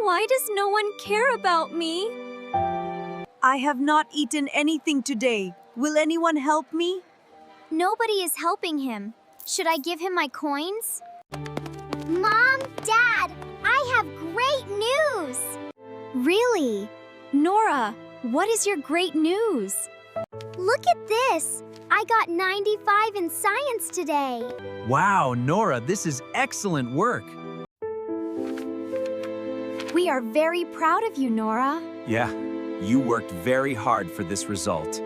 Why does no one care about me? I have not eaten anything today. Will anyone help me? Nobody is helping him. Should I give him my coins? Mom, Dad, I have great news! Really? Nora, what is your great news? Look at this! I got 95 in science today. Wow, Nora, this is excellent work. We are very proud of you, Nora. Yeah, you worked very hard for this result.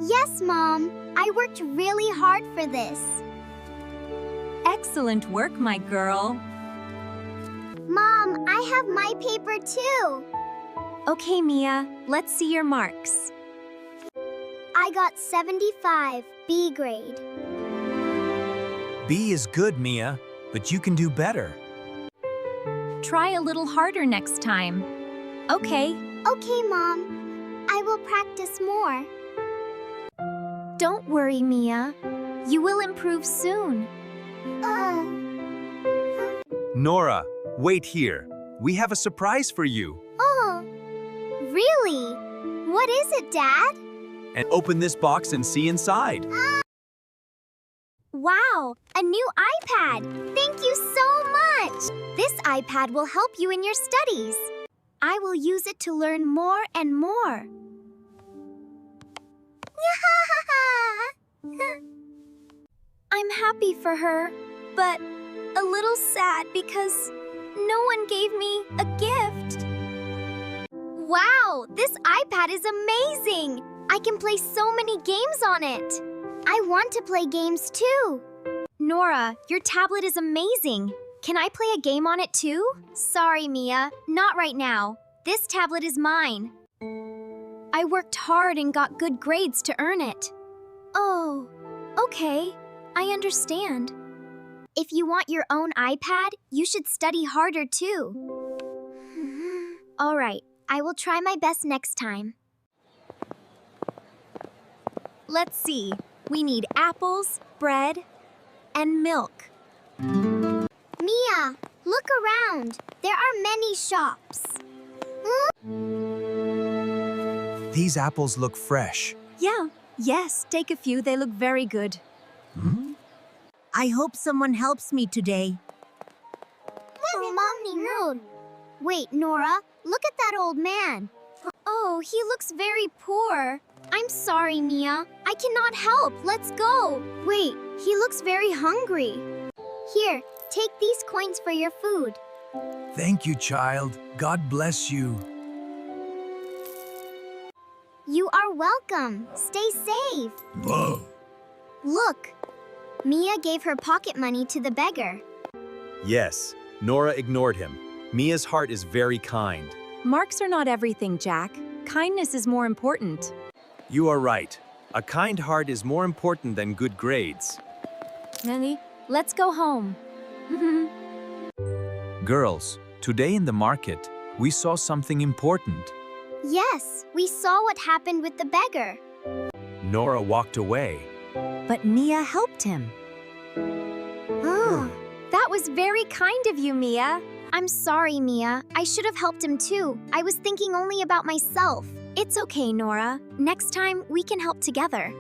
Yes, Mom. I worked really hard for this. Excellent work, my girl. Mom, I have my paper too. Okay, Mia, let's see your marks. I got 75, B grade. B is good, Mia, but you can do better. Try a little harder next time. Okay. Okay, Mom. I will practice more. Don't worry, Mia. You will improve soon. Nora, wait here. We have a surprise for you. Oh, really? What is it, Dad? And open this box and see inside. Wow, a new iPad! Thank you so much! This iPad will help you in your studies. I will use it to learn more and more. I'm happy for her, but a little sad because no one gave me a gift. Wow, this iPad is amazing! I can play so many games on it. I want to play games too. Nora, your tablet is amazing. Can I play a game on it too? Sorry, Mia, not right now. This tablet is mine. I worked hard and got good grades to earn it. Oh, okay. I understand. If you want your own iPad, you should study harder too. All right, I will try my best next time. Let's see. We need apples, bread, and milk. Mia, look around. There are many shops. These apples look fresh. Yes, take a few. They look very good. I hope someone helps me today. Wait, Nora, look at that old man. Oh, he looks very poor. I'm sorry, Mia. I cannot help. Let's go. Wait, he looks very hungry. Here, take these coins for your food. Thank you, child. God bless you. You are welcome. Stay safe. Whoa. Look, Mia gave her pocket money to the beggar. Yes, Nora ignored him. Mia's heart is very kind. Marks are not everything, Jack. Kindness is more important. You are right. A kind heart is more important than good grades. Nelly, let's go home. Girls, today in the market, we saw something important. Yes, we saw what happened with the beggar. Nora walked away. But Mia helped him. That was very kind of you, Mia. I'm sorry, Mia. I should have helped him too. I was thinking only about myself. It's okay, Nora. Next time, we can help together.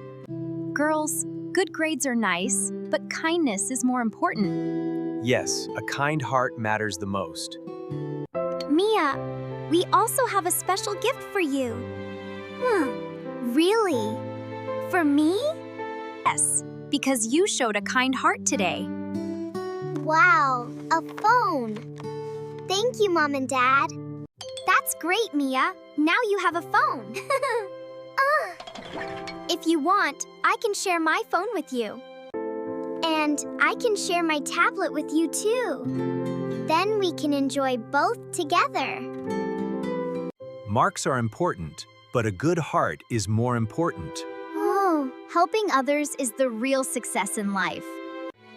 Girls, good grades are nice, but kindness is more important. Yes, a kind heart matters the most. Mia, we also have a special gift for you. Really? For me? Yes, because you showed a kind heart today. Wow, a phone. Thank you, Mom and Dad. That's great, Mia. Now you have a phone. If you want, I can share my phone with you. And I can share my tablet with you too. Then we can enjoy both together. Marks are important, but a good heart is more important. Oh, Helping others is the real success in life.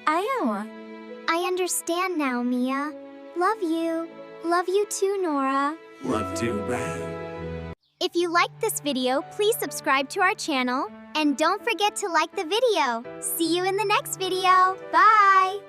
I understand now, Mia. Love you. Love you too, Nora. Love to, man. If you liked this video, please subscribe to our channel. And don't forget to like the video. See you in the next video. Bye!